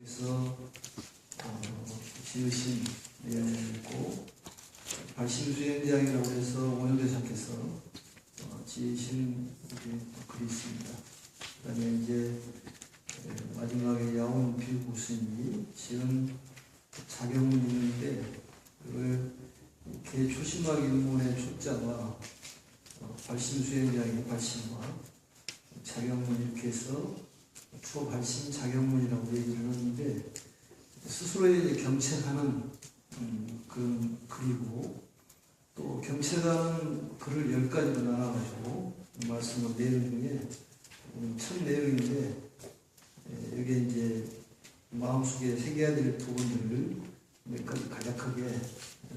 그래서 지으신 내용이 있고, 발심수행장이라고 해서 원효대사께서 지으신 글이 있습니다. 그 다음에 이제 마지막에 야온 비구스님이 지은 자경문이 있는데, 그걸 개초심학 일문의 초자와 발심수행장의 발심과 자경문 이렇게 해서 초발심 자경문이라고 얘기를 하는데, 스스로의 이제 경책하는 그런 글이고, 또 경책하는 글을 10가지로 나눠가지고 말씀한 내용 중에 첫 내용인데, 여기에 이제 마음속에 새겨야 될 부분들을 몇 가지 간략하게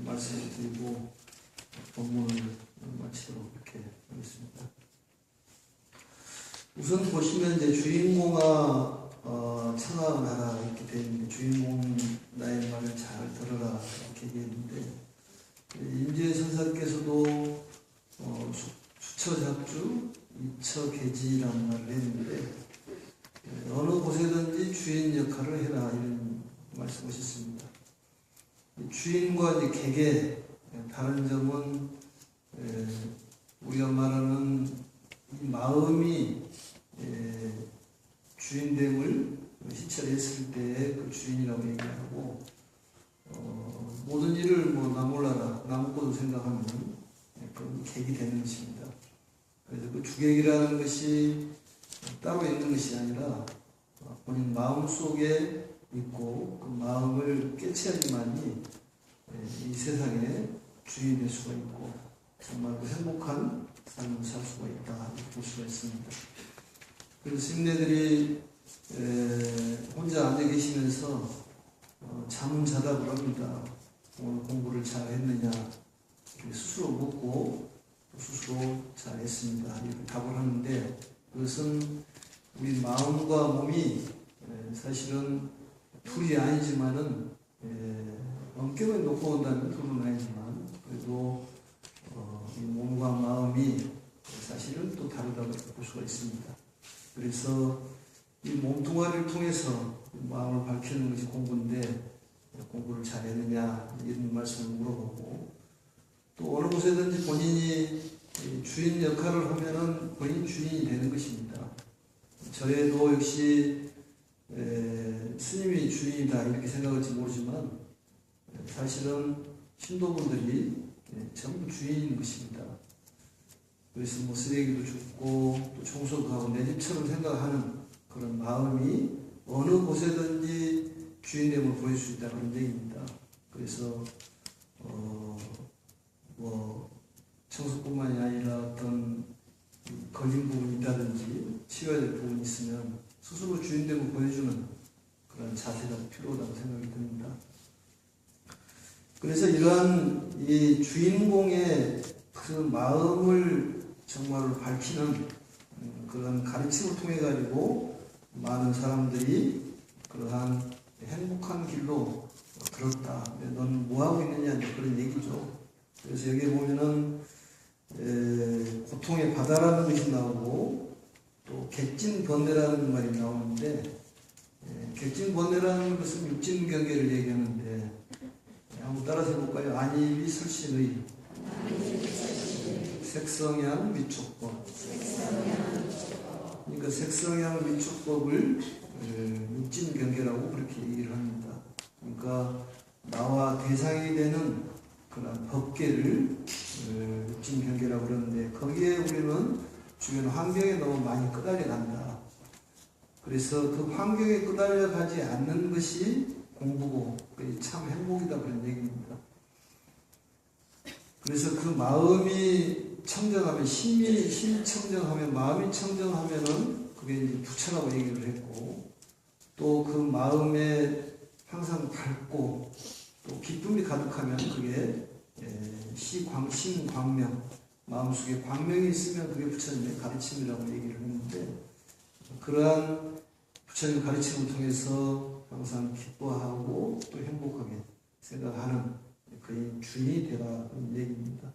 말씀을 드리고 본문을 마치도록 이렇게 하겠습니다. 우선 보시면 이제 주인공아 청하나라 이렇게 되어 있는데, 주인공 나의 말을 잘 들어라 이렇게 얘기했는데, 임재 선사께서도 수처작주 이처계지라는 말을 했는데, 어느 곳에든지 주인 역할을 해라 이런 말씀하셨습니다. 주인과 이제 계계 다른 점은 우리가 말하는 이 마음이 주인됨을 시찰했을 때 그 주인이라고 얘기하고, 모든 일을 나 몰라라 나먹고도 생각하면 그런 객이 되는 것입니다. 그래서 그 주객이라는 것이 따로 있는 것이 아니라 본인 마음 속에 있고, 그 마음을 깨쳐야지만이 이 세상에 주인이 될 수가 있고 정말 행복한 삶을 살 수가 있다 볼 수가 있습니다. 그래서 스님네들이 혼자 앉아 계시면서 자문자답을 합니다. 오늘 공부를 잘 했느냐 스스로 묻고 스스로 잘 했습니다 이렇게 답을 하는데, 그것은 우리 마음과 몸이 사실은 둘이 아니지만은 엄격하게 놓고 온다면 둘은 아니지만, 그래도 이 몸과 마음이 사실은 또 다르다고 볼 수가 있습니다. 그래서 이 몸뚱아리를 통해서 마음을 밝히는 것이 공부인데, 공부를 잘했느냐 이런 말씀을 물어보고, 또 어느 곳에든지 본인이 주인 역할을 하면은 본인 주인이 되는 것입니다. 저에도 역시 스님이 주인이다 이렇게 생각할지 모르지만, 사실은 신도분들이 전부 주인인 것입니다. 그래서 쓰레기도 줍고 또 청소도 하고 내 집처럼 생각하는 그런 마음이 어느 곳에든지 주인됨을 보일 수 있다 그런 얘기입니다. 그래서 청소뿐만이 아니라 어떤 걸린 부분이 있다든지 치워야 될 부분이 있으면 스스로 주인됨을 보여주는 그런 자세가 필요하다고 생각이 듭니다. 그래서 이러한 이 주인공의 그 마음을 정말로 밝히는 그런 가르침을 통해 가지고 많은 사람들이 그러한 행복한 길로 들었다. 너는 뭐하고 있느냐 그런 얘기죠. 그래서 여기에 보면은 고통의 바다라는 것이 나오고, 또 객진번뇌라는 말이 나오는데, 객진번뇌라는 것은 육진경계를 얘기하는데, 한번 따라서 해볼까요? 안입이 설신의 색성향 위촉법. 그러니까 색성향 위촉법을 육진경계라고 그렇게 얘기를 합니다. 그러니까 나와 대상이 되는 그런 법계를 육진경계라고 그러는데, 거기에 우리는 주변 환경에 너무 많이 끄달려 간다. 그래서 그 환경에 끄달려 가지 않는 것이 공부고 참 행복이다 그런 얘기입니다. 그래서 그 마음이 청정하면, 심이 청정하면, 마음이 청정하면은 그게 이제 부처라고 얘기를 했고, 또 그 마음에 항상 밝고 또 기쁨이 가득하면 그게 신광명, 마음속에 광명이 있으면 그게 부처님의 가르침이라고 얘기를 했는데, 그러한 부처님 가르침을 통해서 항상 기뻐하고 또 행복하게 생각하는 그의 주인이 되라 그런 얘기입니다.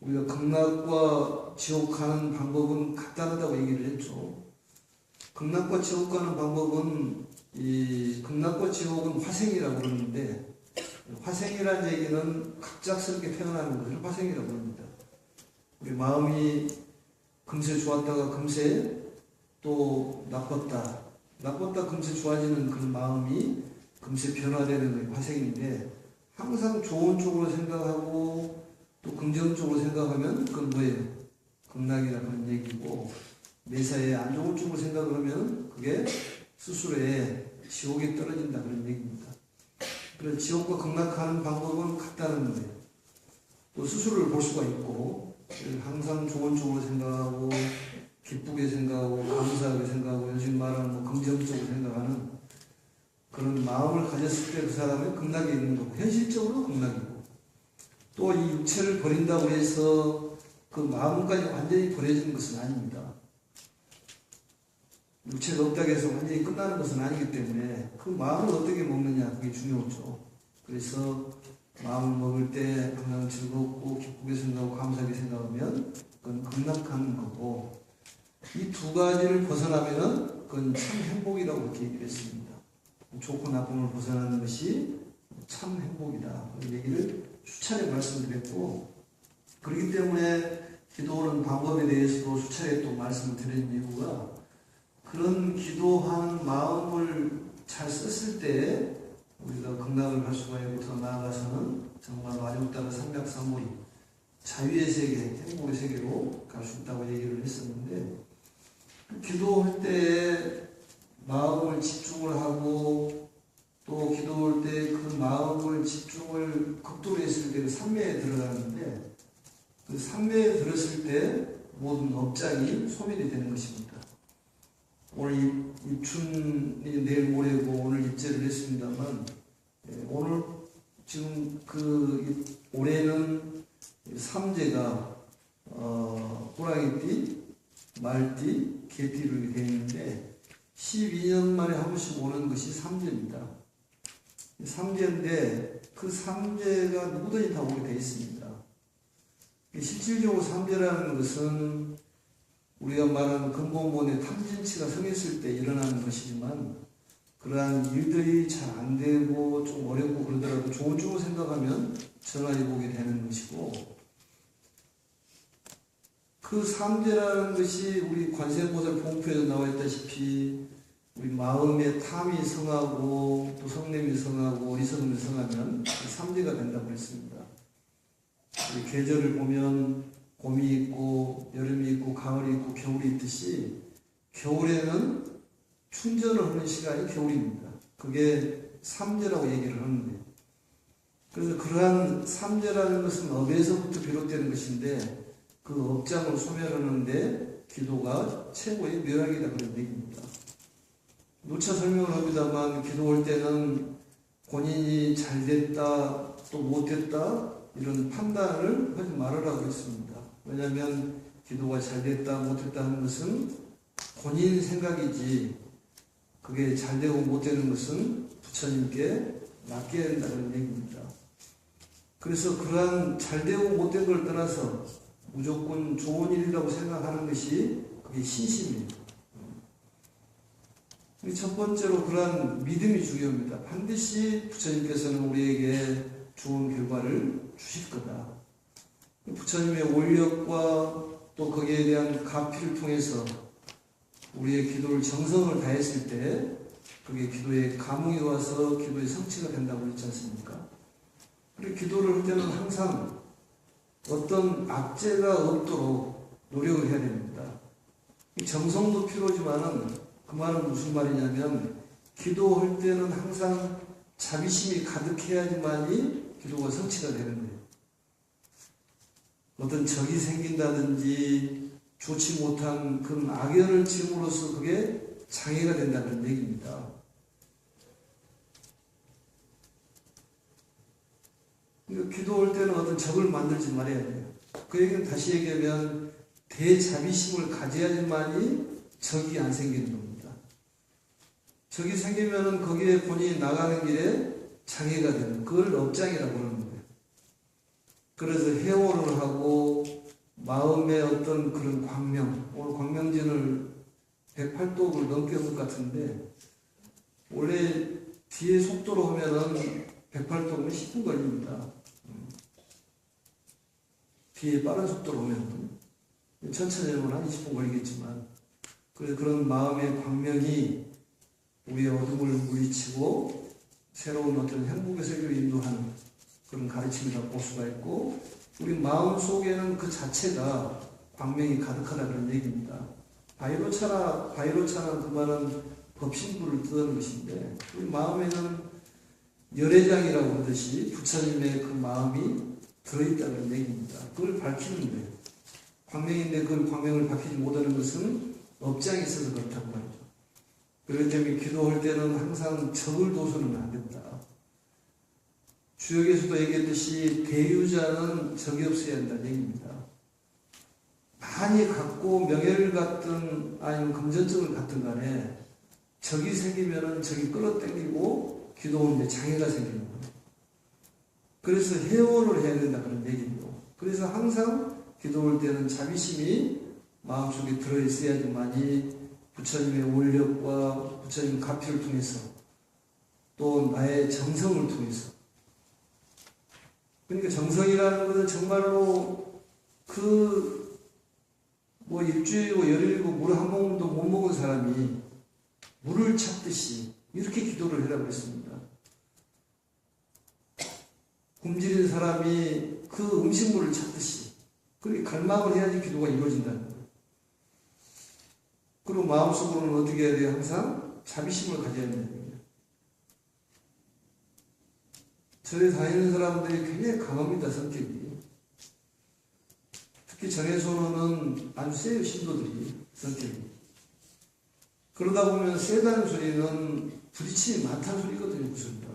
우리가 극락과 지옥 가는 방법은 간단하다고 얘기를 했죠. 극락과 지옥 가는 방법은 이 극락과 지옥은 화생이라고 그러는데, 화생이라는 얘기는 갑작스럽게 태어나는 것을 화생이라고 합니다. 우리 마음이 금세 좋았다가 금세 또 나빴다 금세 좋아지는 그런 마음이 금세 변화되는 게 화생인데, 항상 좋은 쪽으로 생각하고 또 긍정적으로 생각하면 그건 뭐예요? 극락이라 그런 얘기고, 매사에 안 좋은 쪽으로 생각을 하면 그게 스스로의 지옥에 떨어진다 그런 얘기입니다. 그래서 지옥과 극락하는 방법은 같다는 거예요. 또 스스로를 볼 수가 있고, 항상 좋은 쪽으로 생각하고 기쁘게 생각하고 감사하게 생각하고 요즘 말하는 뭐 긍정적으로 생각하는 그런 마음을 가졌을 때 그 사람은 극락에 있는 거고, 현실적으로 극락이고, 또 이 육체를 버린다고 해서 그 마음까지 완전히 버려지는 것은 아닙니다. 육체가 없다고 해서 완전히 끝나는 것은 아니기 때문에 그 마음을 어떻게 먹느냐, 그게 중요하죠. 그래서 마음을 먹을 때 항상 즐겁고 기쁘게 생각하고 감사하게 생각하면 그건 극락하는 거고, 이 두 가지를 벗어나면은 그건 참 행복이라고 이렇게 얘기를 했습니다. 좋고 나쁨을 벗어나는 것이 참 행복이다. 그 얘기를 수차례 말씀드렸고, 그렇기 때문에 기도하는 방법에 대해서도 수차례 또 말씀을 드린 이유가, 그런 기도하는 마음을 잘 썼을 때 우리가 극락을 갈 수가 있고, 더 나아가서는 정말 와중따라 삼각삼무리 자유의 세계, 행복의 세계로 갈 수 있다고 얘기를 했었는데, 기도할 때 마음을 집중을 하고 또 기도할 때 그 마음을 집중을 극도로 했을 때 그 삼매에 들어가는데, 그 삼매에 들었을 때 모든 업장이 소멸이 되는 것입니다. 오늘 입춘이 내일 모레고 오늘 입제를 했습니다만, 오늘 지금 올해는 삼재가 호랑이띠, 말띠, 개띠로 되어 있는데 12년 만에 한 번씩 오는 것이 삼재입니다. 삼재인데 그 삼재가 누구든지 다 오게 되어 있습니다. 실질적으로 삼재라는 것은 우리가 말하는 근본본의 탐진치가 성했을 때 일어나는 것이지만, 그러한 일들이 잘 안 되고 좀 어렵고 그러더라도 좋은 쪽으로 생각하면 전환해 보게 되는 것이고, 그 삼재라는 것이 우리 관세음보살 봉투에도 나와 있다시피 우리 마음의 탐이 성하고 또 성냄이 성하고 어리석음이 성하면 그 삼재가 된다고 했습니다. 우리 계절을 보면 봄이 있고 여름이 있고 가을이 있고 겨울이 있듯이, 겨울에는 충전을 하는 시간이 겨울입니다. 그게 삼재라고 얘기를 하는데, 그래서 그러한 삼재라는 것은 업에서부터 비롯되는 것인데, 그 업장을 소멸하는데 기도가 최고의 묘약이다 그런 얘기입니다. 누차 설명을 합니다만, 기도할 때는 본인이 잘 됐다 또 못됐다 이런 판단을 하지 말으라고 했습니다. 왜냐하면 기도가 잘 됐다 못됐다 하는 것은 본인 생각이지, 그게 잘 되고 못 되는 것은 부처님께 맡겨야 된다는 얘기입니다. 그래서 그러한 잘 되고 못 된 걸 떠나서 무조건 좋은 일이라고 생각하는 것이 그게 신심입니다. 첫 번째로 그러한 믿음이 중요합니다. 반드시 부처님께서는 우리에게 좋은 결과를 주실 거다. 부처님의 원력과 또 거기에 대한 가피를 통해서 우리의 기도를 정성을 다했을 때 그게 기도에 감흥이 와서 기도의 성취가 된다고 했지 않습니까? 그리고 기도를 할 때는 항상 어떤 악재가 없도록 노력을 해야 됩니다. 정성도 필요하지만은 그 말은 무슨 말이냐면, 기도할 때는 항상 자비심이 가득해야지만이 기도가 성취가 되는 거예요. 어떤 적이 생긴다든지 좋지 못한 그런 악연을 지음으로써 그게 장애가 된다는 얘기입니다. 그러니까 기도할 때는 어떤 적을 만들지 말아야 돼요. 그 얘기는 다시 얘기하면 대자비심을 가져야지만이 적이 안 생기는 겁니다. 적이 생기면은 거기에 본인이 나가는 길에 장애가 되는, 그걸 업장이라고 그러는 거예요. 그래서 해오를 하고 마음의 어떤 그런 광명, 오늘 광명진을 108독을 넘게 한 것 같은데, 원래 뒤에 속도로 하면은 108동은 10분 걸립니다. 뒤에 빠른 속도로 오면 천천히 하면 한 20분 걸리겠지만, 그래서 그런 마음의 광명이 우리의 어둠을 물리치고 새로운 어떤 행복의 세계로 인도하는 그런 가르침이라 볼 수가 있고, 우리 마음 속에는 그 자체가 광명이 가득하다 그런 얘기입니다. 바이로차는 그 말은 법신부를 뜻하는 것인데, 우리 마음에는 열애장이라고 하듯이 부처님의 그 마음이 들어있다는 얘기입니다. 그걸 밝히는 거예요. 광명인데 그 광명을 밝히지 못하는 것은 업장이 있어서 그렇다고 말이죠. 그렇기 때문에 기도할 때는 항상 적을 둬서는 안 된다. 주역에서도 얘기했듯이 대유자는 적이 없어야 한다는 얘기입니다. 많이 갖고 명예를 갖든 아니면 금전증을 갖든 간에 적이 생기면은 적이 끌어당기고 기도하는데 장애가 생기는 거예요. 그래서 해원을 해야 된다 그런 얘기죠. 그래서 항상 기도할 때는 자비심이 마음속에 들어있어야지만이 부처님의 원력과 부처님의 가피를 통해서 또 나의 정성을 통해서, 그러니까 정성이라는 것은 정말로 일주일이고 열흘이고 물을 한 모금도 못 먹은 사람이 물을 찾듯이 이렇게 기도를 해라고 했습니다. 굶주린 사람이 그 음식물을 찾듯이 그렇게 갈망을 해야지 기도가 이루어진다는 거예요. 그리고 마음속으로는 어떻게 해야 돼요? 항상 자비심을 가져야 된다는 거예요. 절에 다니는 사람들이 굉장히 강합니다, 성격이. 특히 전해소는 아주 세요, 신도들이, 성격이. 그러다 보면 세다는 소리는 부딪힘이 많다는 소리거든요, 무슨.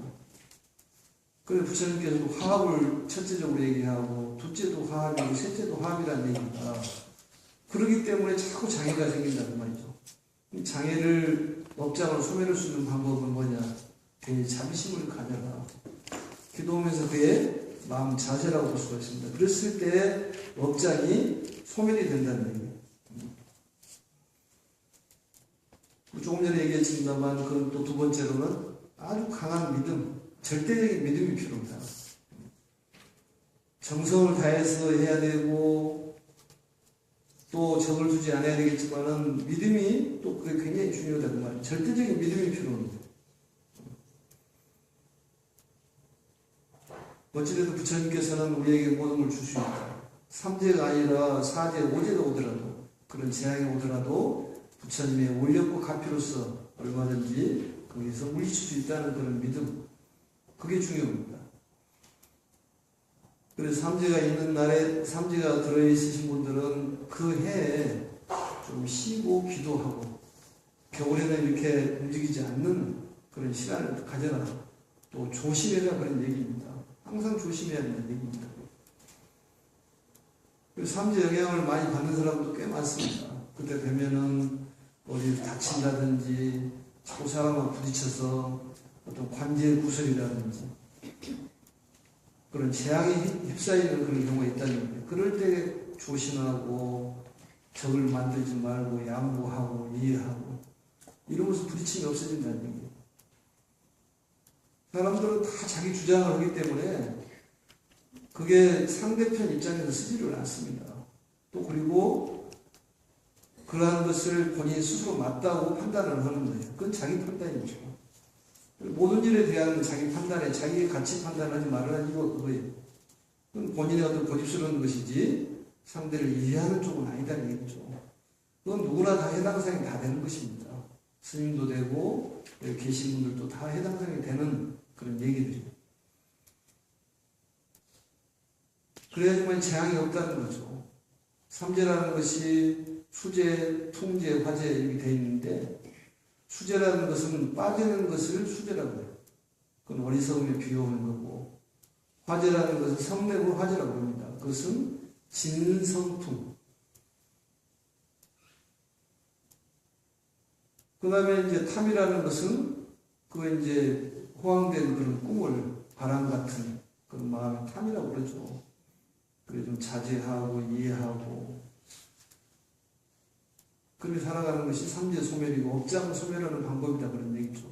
그래서 부처님께서도 화합을 첫째적으로 얘기하고, 둘째도 화합이고, 셋째도 화합이라는 얘기입니다. 그렇기 때문에 자꾸 장애가 생긴다는 말이죠. 이 장애를, 업장을 소멸할 수 있는 방법은 뭐냐? 그의 자비심을 가져라. 기도하면서 그의 마음 자세라고 볼 수가 있습니다. 그랬을 때 업장이 소멸이 된다는 얘기예요. 조금 전에 얘기했습니다만, 그건 또 두 번째로는 아주 강한 믿음, 절대적인 믿음이 필요합니다. 정성을 다해서 해야 되고, 또 적을 두지 않아야 되겠지만은, 믿음이 또 그게 굉장히 중요하다는 말이에요. 절대적인 믿음이 필요합니다. 어찌돼도 부처님께서는 우리에게 모든 걸 줄 수 있다. 삼재가 아니라 사재, 오재가 오더라도, 그런 재앙이 오더라도 부처님의 원력과 가피로서 얼마든지 거기서 물리칠 수 있다는 그런 믿음, 그게 중요합니다. 그래서 삼재가 있는 날에, 삼재가 들어있으신 분들은 그 해에 좀 쉬고 기도하고, 겨울에는 이렇게 움직이지 않는 그런 시간을 가져라. 또 조심해라 그런 얘기입니다. 항상 조심해야 한다는 얘기입니다. 삼재 영향을 많이 받는 사람도 꽤 많습니다. 그때 되면은 어디 다친다든지 자꾸 사람과 부딪혀서 어떤 관절 구설이라든지 그런 재앙에 휩싸이는 그런 경우가 있다는 거예요. 그럴 때 조심하고 적을 만들지 말고 양보하고 이해하고 이러면서 부딪힘이 없어진다는 얘기예요. 사람들은 다 자기 주장을 하기 때문에 그게 상대편 입장에서 쓰지를 않습니다. 또 그리고 그러한 것을 본인이 스스로 맞다고 판단을 하는 거예요. 그건 자기 판단이죠. 모든 일에 대한 자기 판단에 자기의 가치 판단하지 말라는 이유가 그거예요. 그건 본인의 어떤 고집스러운 것이지 상대를 이해하는 쪽은 아니다는 얘기죠. 그건 누구나 다 해당사항이 다 되는 것입니다. 스님도 되고 여기 계신 분들도 다 해당사항이 되는 그런 얘기들이에요. 그래야지만 재앙이 없다는 거죠. 삼재라는 것이 수재, 통재, 화재 이렇게 되어 있는데 수재라는 것은 빠지는 것을 수재라고 해요. 그건 어리석음에 비유하는 거고, 화재라는 것은 성맥을 화재라고 합니다. 그것은 진성풍. 그 다음에 이제 탐이라는 것은 그 이제 호황된 그런 꿈을 바람 같은 그런 마음의 탐이라고 그러죠. 그래 좀 자제하고 이해하고 그렇게 살아가는 것이 삼재 소멸이고 업장 소멸하는 방법이다 그런 얘기죠.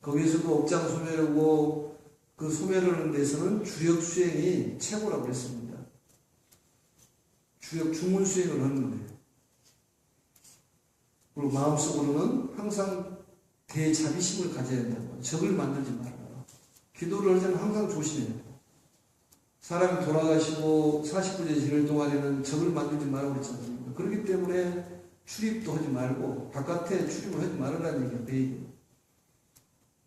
거기서도 업장 소멸하고 그 소멸하는 데서는 주력 수행이 최고라고 그랬습니다. 주력 중문 수행을 하는 거예요. 그리고 마음속으로는 항상 대자비심을 가져야 된다고. 적을 만들지 말아라. 기도를 할 때는 항상 조심해야 돼요. 사람이 돌아가시고 49제 지낼 동안에는 적을 만들지 말라고 그랬지 않습니까? 그렇기 때문에 출입도 하지 말고 바깥에 출입을 하지 말으라는 얘기예요. 그 얘기.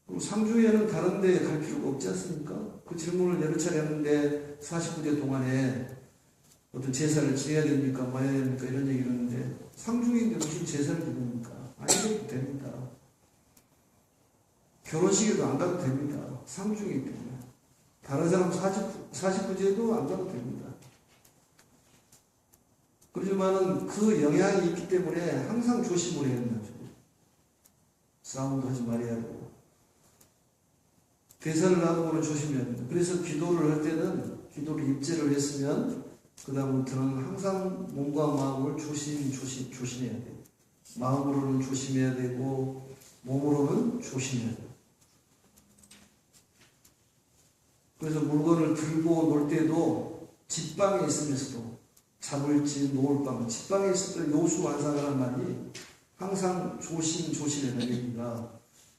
그리고 상주에는 다른 데 갈 필요가 없지 않습니까? 그 질문을 여러 차례 했는데 49제 동안에 어떤 제사를 지내야 됩니까? 마야 됩니까? 이런 얘기를 했는데 상중인데 무슨 제사를 지냅니까? 안 해도 됩니다. 결혼식에도 안 가도 됩니다. 상중이기 때문에. 다른 사람 49제도 안 가도 됩니다. 그렇지만은 그 영향이 있기 때문에 항상 조심을 해야 된다죠. 싸움도 하지 말아야 되고. 대사를 나누고는 조심해야 됩니다. 그래서 기도를 할 때는, 기도를 입제를 했으면, 그 다음부터는 항상 몸과 마음을 조심해야 돼요. 마음으로는 조심해야 되고, 몸으로는 조심해야 돼요. 그래서 물건을 들고 놀 때도 집방에 있으면서도 잡을지 놓을 방, 집방에 있을 때 요수완상이라는 말이 항상 조심해야 됩니다.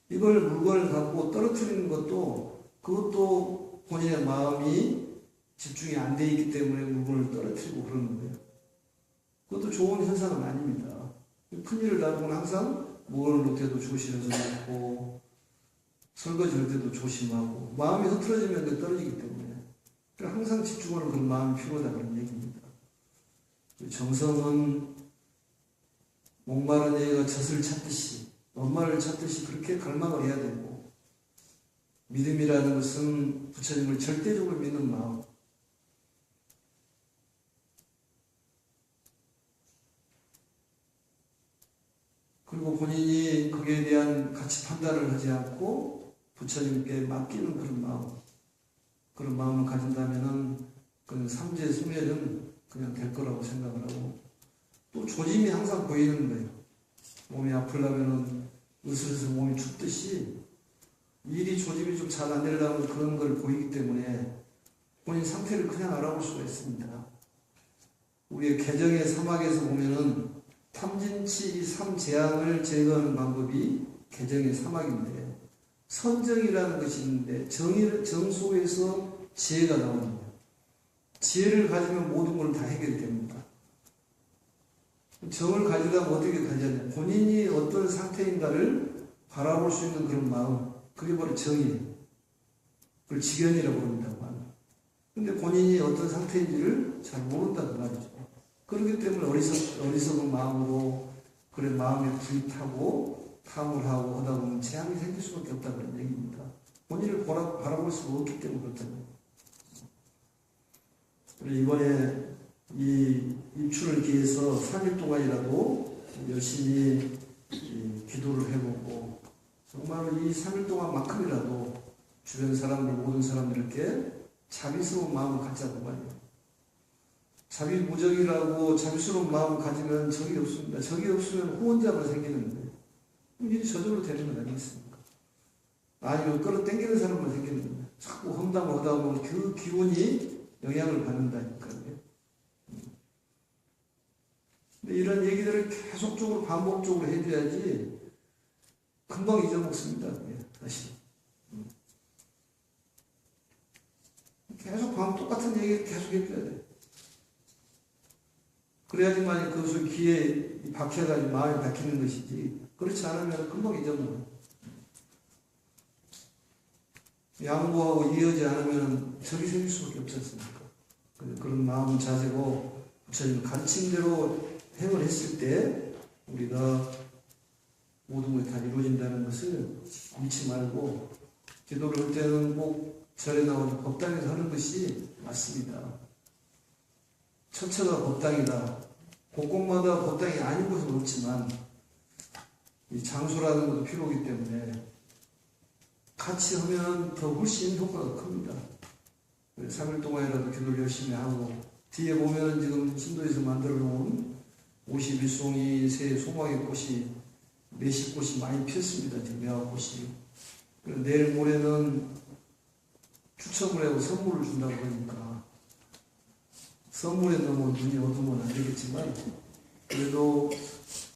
이걸 물건을 갖고 떨어뜨리는 것도 그것도 본인의 마음이 집중이 안 돼 있기 때문에 물건을 떨어뜨리고 그러는 거예요. 그것도 좋은 현상은 아닙니다. 큰일을 다루고는 항상 물건을 놓을 때도 조심해서 놓고 설거지 할 때도 조심하고 마음이 흐트러지면 그게 떨어지기 때문에 항상 집중하는 그런 마음이 필요하다 그런 얘기입니다. 정성은 목마른 애가 젖을 찾듯이 엄마를 찾듯이 그렇게 갈망을 해야 되고 믿음이라는 것은 부처님을 절대적으로 믿는 마음 그리고 본인이 거기에 대한 가치 판단을 하지 않고 부처님께 맡기는 그런 마음을 가진다면은 그 삼재 소멸은 그냥 될 거라고 생각을 하고 또 조짐이 항상 보이는 거예요. 몸이 아프려면은 으슬으슬 몸이 춥듯이 일이 조짐이 좀 잘 안 되려면 그런 걸 보이기 때문에 본인 상태를 그냥 알아볼 수가 있습니다. 우리의 개정의 사막에서 보면은 탐진치 이 삼재앙을 제거하는 방법이 개정의 사막인데 선정이라는 것이 있는데 정 속에서 지혜가 나옵니다. 지혜를 가지면 모든 걸 다 해결이 됩니다. 정을 가지려면 어떻게 가져야 본인이 어떤 상태인가를 바라볼 수 있는 그런 마음 그게 바로 정이에요. 그걸 지견이라고 합니다. 근데 본인이 어떤 상태인지를 잘 모른다는 말이죠. 그렇기 때문에 어리석은 마음으로 그래 마음에 불타고 탐을 하고 하다 보면 재앙이 생길 수밖에 없다는 얘기입니다. 본인을 바라볼 수가 없기 때문에 그렇다고요. 이번에 이 입춘을 기해서 3일 동안이라도 열심히 기도를 해보고 정말 이 3일 동안만큼이라도 주변 사람들 모든 사람들에게 자비스러운 마음을 갖자고 말이에요. 자비무적이라고 자비스러운 마음을 가지면 적이 없습니다. 적이 없으면 호언자만 생기는 거예요. 일이 저절로 되는 건 아니겠습니까? 아니면 끌어당기는 사람만 생기는 거예요. 자꾸 험담을 하다 보면 그 기운이 영향을 받는다니까요. 근데 이런 얘기들을 계속적으로 반복적으로 해줘야지 금방 잊어먹습니다. 다시. 계속 똑같은 얘기를 계속 해줘야 돼요. 그래야지만 그것을 귀에 박혀가지고 마음에 박히는 것이지 그렇지 않으면 금방 잊어먹어요. 양보하고 이해하지 않으면 적이 생길 수밖에 없지 않습니까? 그런 마음 자세고 부처님 가르친 대로 행을 했을 때 우리가 모든 것이 다 이루어진다는 것을 잊지 말고 기도를 할 때는 꼭 절에 나오는 법당에서 하는 것이 맞습니다. 처처가 법당이다. 곳곳마다 법당이 아닌 곳은 없지만 이 장소라는 것도 필요하기 때문에 같이 하면 더 훨씬 효과가 큽니다. 3일 동안이라도 기도를 열심히 하고 뒤에 보면 지금 신도에서 만들어 놓은 51송이 새 소망의 꽃이 몇십 꽃이 많이 폈습니다. 지금 매화꽃이 그리고 내일 모레는 추첨을 하고 선물을 준다고 그러니까 선물에 너무 눈이 어두우면 안 되겠지만 그래도